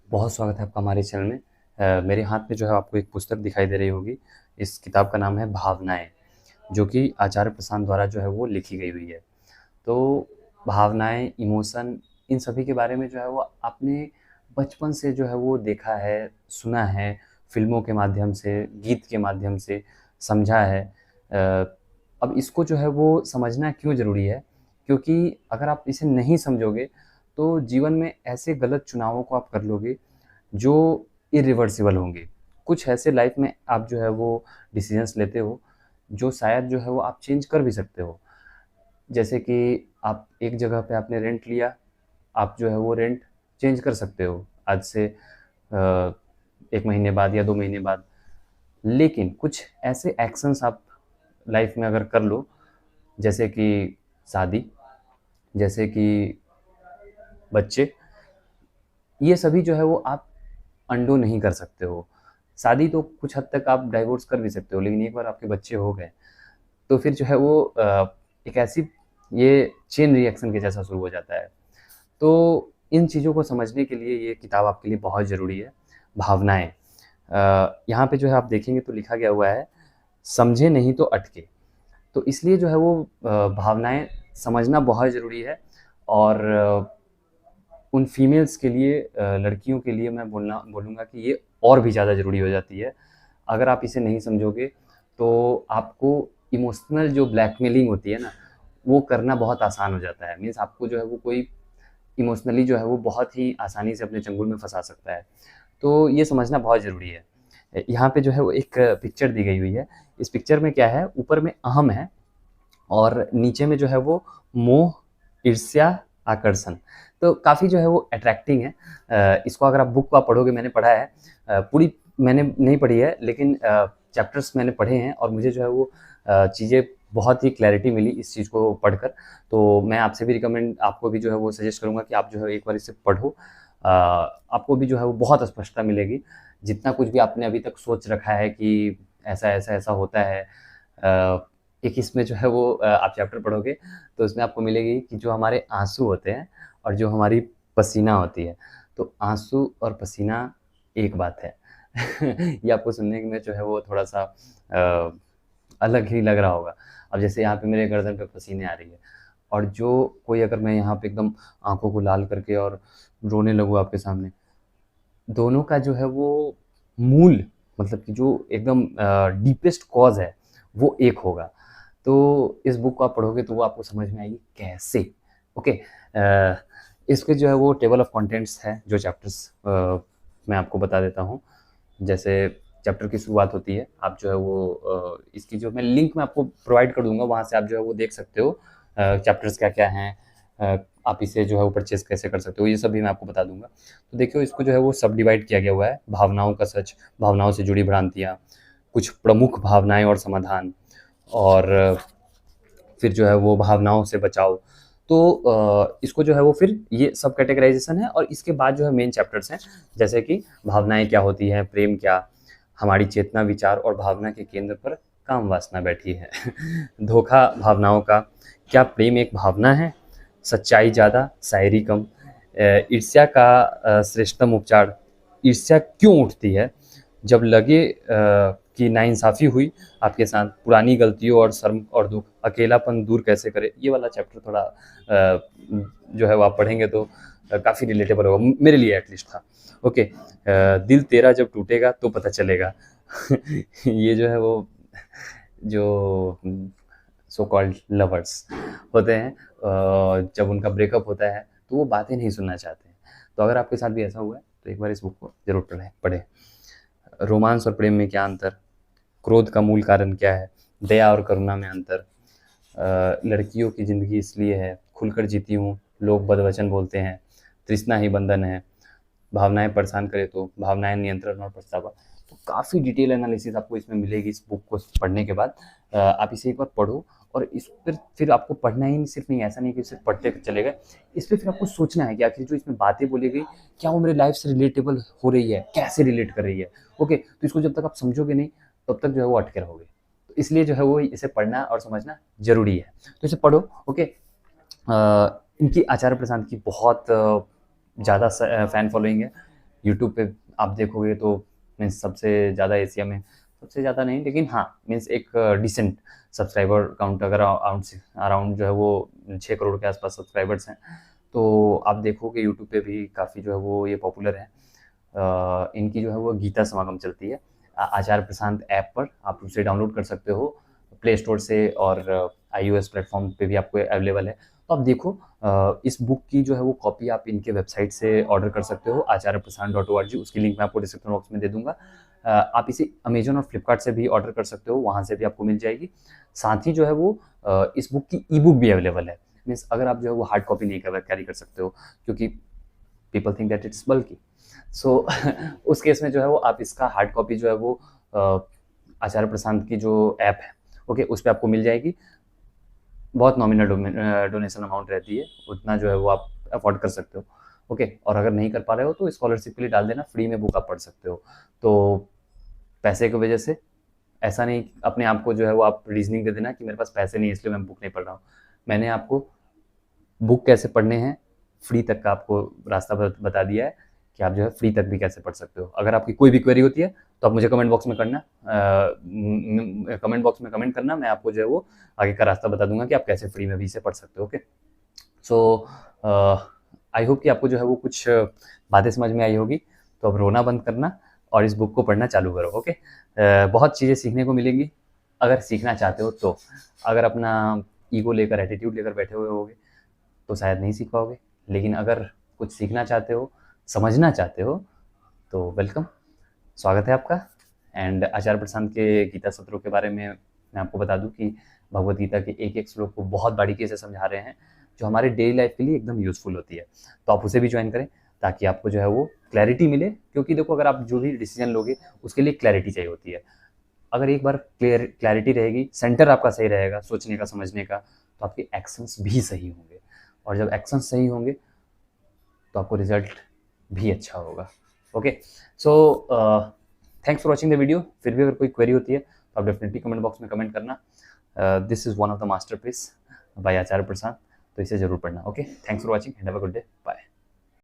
बहुत स्वागत है आपका हमारे चैनल में। मेरे हाथ में जो है आपको एक पुस्तक दिखाई दे रही होगी। इस किताब का नाम है भावनाएँ, जो कि आचार्य प्रशांत द्वारा जो है वो लिखी गई हुई है। तो भावनाएँ, इमोशन, इन सभी के बारे में जो है वो आपने बचपन से जो है वो देखा है, सुना है, फ़िल्मों के माध्यम से, गीत के माध्यम से समझा है। अब इसको जो है वो समझना क्यों ज़रूरी है? क्योंकि अगर आप इसे नहीं समझोगे, तो जीवन में ऐसे गलत चुनावों को आप कर लोगे जो इरिवर्सिबल होंगे। कुछ ऐसे लाइफ में आप जो है वो डिसीज़न्स लेते हो, जो शायद जो है वो आप चेंज कर भी सकते हो। जैसे कि आप एक जगह पे आपने रेंट लिया, आप जो है वो रेंट चेंज कर सकते हो आज से 1 महीने बाद या 2 महीने बाद। लेकिन कुछ ऐसे एक्शंस आप लाइफ में अगर कर लो, जैसे कि शादी, जैसे कि बच्चे, ये सभी जो है वो आप अनडू नहीं कर सकते हो। शादी तो कुछ हद तक आप डाइवोर्स कर भी सकते हो, लेकिन एक बार आपके बच्चे हो गए, तो फिर जो है वो एक ऐसी ये चेन रिएक्शन के जैसा शुरू हो जाता है। तो इन चीज़ों को समझने के लिए ये किताब आपके लिए बहुत ज़रूरी है, भावनाएँ। यहाँ पे जो है आप देखेंगे तो लिखा गया हुआ है, समझे नहीं तो अटके। तो इसलिए जो है वो भावनाएँ समझना बहुत ज़रूरी है। और उन फीमेल्स के लिए, लड़कियों के लिए मैं बोलूँगा कि ये और भी ज़्यादा ज़रूरी हो जाती है। अगर आप इसे नहीं समझोगे, तो आपको इमोशनल जो ब्लैकमेलिंग होती है ना, वो करना बहुत आसान हो जाता है। मीन्स आपको जो है वो कोई इमोशनली जो है वो बहुत ही आसानी से अपने चंगुल में फँसा सकता है। तो ये समझना बहुत ज़रूरी है। यहाँ पे जो है वो एक पिक्चर दी गई हुई है। इस पिक्चर में क्या है, ऊपर में अहम है और नीचे में जो है वो मोह, ईर्ष्या, आकर्षण। तो काफ़ी जो है वो अट्रैक्टिंग है। इसको अगर आप बुक को आप पढ़ोगे, मैंने पढ़ा है, पूरी मैंने नहीं पढ़ी है, लेकिन चैप्टर्स मैंने पढ़े हैं और मुझे जो है वो चीज़ें बहुत ही क्लैरिटी मिली इस चीज़ को पढ़कर। तो मैं आपसे भी रिकमेंड आपको भी जो है वो सजेस्ट करूँगा कि आप जो है एक बार इसे पढ़ो। आपको भी जो है वो बहुत स्पष्टता मिलेगी। जितना कुछ भी आपने अभी तक सोच रखा है कि ऐसा होता है, एक इसमें जो है वो आप चैप्टर पढ़ोगे तो उसमें आपको मिलेगी कि जो हमारे आँसू होते हैं और जो हमारी पसीना होती है, तो आँसू और पसीना एक बात है। ये आपको सुनने में जो है वो थोड़ा-सा अलग ही लग रहा होगा। अब जैसे यहाँ पे मेरे गर्दन पे पसीने आ रही है और जो कोई अगर मैं यहाँ पे एकदम आँखों को लाल करके और रोने लगूँ आपके सामने, दोनों का जो है वो मूल, मतलब कि जो एकदम डीपेस्ट कॉज़ है, वो एक होगा। तो इस बुक को आप पढ़ोगे तो वो आपको समझ में आएगी कैसे। ओके। इसके जो है वो टेबल ऑफ कंटेंट्स है, जो चैप्टर्स मैं आपको बता देता हूँ। जैसे चैप्टर की शुरुआत होती है, आप जो है वो इसकी जो मैं लिंक मैं आपको प्रोवाइड कर दूँगा, वहाँ से आप जो है वो देख सकते हो चैप्टर्स क्या-क्या हैं। आप इसे जो है वो परचेज़ कैसे कर सकते हो, ये सब भी मैं आपको बता दूँगा। तो देखिए इसको जो है वो सब डिवाइड किया गया हुआ है, भावनाओं का सच, भावनाओं से जुड़ी भ्रांतियाँ, कुछ प्रमुख भावनाएँ और समाधान, और फिर जो है वो भावनाओं से बचाव। तो इसको जो है वो फिर ये सब कैटेगराइजेशन है और इसके बाद जो है मेन चैप्टर्स हैं, जैसे कि भावनाएँ क्या होती हैं, प्रेम क्या, हमारी चेतना, विचार और भावना के केंद्र पर काम वासना बैठी है। धोखा भावनाओं का, क्या प्रेम एक भावना है, सच्चाई ज़्यादा शायरी कम, ईर्ष्या का श्रेष्ठतम उपचार, ईर्ष्या क्यों उठती है, जब लगे कि नाइंसाफ़ी हुई आपके साथ, पुरानी गलतियों और शर्म और दुःख, अकेलापन दूर कैसे करें। ये वाला चैप्टर थोड़ा जो है वो आप पढ़ेंगे तो काफ़ी रिलेटेबल होगा, मेरे लिए एटलीस्ट था। ओके। दिल तेरा जब टूटेगा तो पता चलेगा। ये जो है वो जो सो कॉल्ड लवर्स होते हैं, जब उनका ब्रेकअप होता है तो वो बातें नहीं सुनना चाहते हैं। तो अगर आपके साथ भी ऐसा हुआ है तो एक बार इस बुक को ज़रूर पढ़ें। रोमांस और प्रेम में क्या अंतर, क्रोध का मूल कारण क्या है, दया और करुणा में अंतर, लड़कियों की ज़िंदगी इसलिए है, खुलकर जीती हूँ, लोग बदवचन बोलते हैं, तृष्णा ही बंधन है, भावनाएं परेशान करे तो, भावनाएं नियंत्रण और पछतावा। तो काफ़ी डिटेल एनालिसिस आपको इसमें मिलेगी इस बुक को पढ़ने के बाद। आप इसे एक बार पढ़ो और इस पर फिर आपको पढ़ना ही नहीं, सिर्फ नहीं, ऐसा नहीं कि सिर्फ पढ़ते चले गए, इस पर फिर आपको सोचना है कि आखिर जो इसमें बातें बोली गई क्या वो मेरे लाइफ से रिलेटेबल हो रही है, कैसे रिलेट कर रही है। ओके, तो इसको जब तक आप समझोगे नहीं तब तक जो है वो अटके रहोगे। तो इसलिए जो है वो इसे पढ़ना और समझना ज़रूरी है। तो इसे पढ़ो। ओके। इनकी आचार्य प्रशांत की बहुत ज़्यादा फ़ैन फॉलोइंग है। यूट्यूब पे आप देखोगे तो मीन्स सबसे ज़्यादा एशिया में, सबसे ज़्यादा नहीं लेकिन हाँ मीन्स एक डिसेंट सब्सक्राइबर काउंट अगर अराउंड जो है वो 6 करोड़ के आसपास सब्सक्राइबर्स हैं, तो आप देखोगे यूट्यूब पे भी काफ़ी जो है वो ये पॉपुलर है। इनकी जो है वो गीता समागम चलती है आचार्य प्रशांत ऐप पर, आप उसे डाउनलोड कर सकते हो प्ले स्टोर से, और iOS प्लेटफॉर्म पे भी आपको अवेलेबल है। तो आप देखो इस बुक की जो है वो कॉपी आप इनके वेबसाइट से ऑर्डर कर सकते हो, acharyaprasad.org, उसकी लिंक मैं आपको डिस्क्रिप्शन बॉक्स में दे दूंगा। आप इसे अमेजन और फ्लिपकार्ट से भी ऑर्डर कर सकते हो, वहाँ से भी आपको मिल जाएगी। साथ ही जो है वो इस बुक की ई बुक भी अवेलेबल है, मीन्स अगर आप जो है वो हार्ड कॉपी नहीं कैरी कर सकते हो, क्योंकि पीपल थिंक दैट इट्स बल्कि, सो उस केस में जो है वो आप इसका हार्ड कॉपी जो है वो आचार्य प्रशांत की जो ऐप है, ओके, उस पर आपको मिल जाएगी। बहुत नॉमिनल डोनेशन अमाउंट रहती है, उतना जो है वो आप अफोर्ड कर सकते हो, ओके। और अगर नहीं कर पा रहे हो तो स्कॉलरशिप के लिए डाल देना, फ्री में बुक आप पढ़ सकते हो। तो पैसे की वजह से ऐसा नहीं अपने आप को जो है वो आप रीजनिंग दे देना कि मेरे पास पैसे नहीं है इसलिए मैं बुक नहीं पढ़ रहा हूँ। मैंने आपको बुक कैसे पढ़ने हैं फ्री तक का आपको रास्ता बता दिया है कि आप जो है फ्री तक भी कैसे पढ़ सकते हो। अगर आपकी कोई भी क्वेरी होती है तो आप मुझे कमेंट बॉक्स में करना, कमेंट बॉक्स में कमेंट करना, मैं आपको जो है वो आगे का रास्ता बता दूंगा कि आप कैसे फ्री में भी इसे पढ़ सकते हो, ओके। सो आई होप कि आपको जो है वो कुछ बातें समझ में आई होगी। तो अब रोना बंद करना और इस बुक को पढ़ना चालू करो, ओके। बहुत चीज़ें सीखने को मिलेंगी अगर सीखना चाहते हो तो। अगर अपना ईगो लेकर, एटीट्यूड लेकर बैठे हुए होगे तो शायद नहीं सीख पाओगे, लेकिन अगर कुछ सीखना चाहते हो, समझना चाहते हो, तो वेलकम, स्वागत है आपका। एंड आचार्य प्रशांत के गीता सत्रों के बारे में मैं आपको बता दूं कि भगवत गीता के एक एक श्लोक को बहुत बारीकी से समझा रहे हैं, जो हमारे डेली लाइफ के लिए एकदम यूजफुल होती है। तो आप उसे भी ज्वाइन करें ताकि आपको जो है वो क्लैरिटी मिले, क्योंकि देखो अगर आप जो भी डिसीजन लोगे उसके लिए क्लैरिटी चाहिए होती है। अगर एक बार क्लैरिटी रहेगी, सेंटर आपका सही रहेगा सोचने का, समझने का, तो आपके एक्शंस भी सही होंगे, और जब एक्शंस सही होंगे तो आपको रिजल्ट भी अच्छा होगा, okay. So thanks for watching the video. फिर भी अगर कोई क्वेरी होती है तो आप डेफिनेटली कमेंट बॉक्स में कमेंट करना। This is one of the masterpiece by Acharya Prasad, तो इसे जरूर पढ़ना, okay. Thanks for watching and have a good day, bye.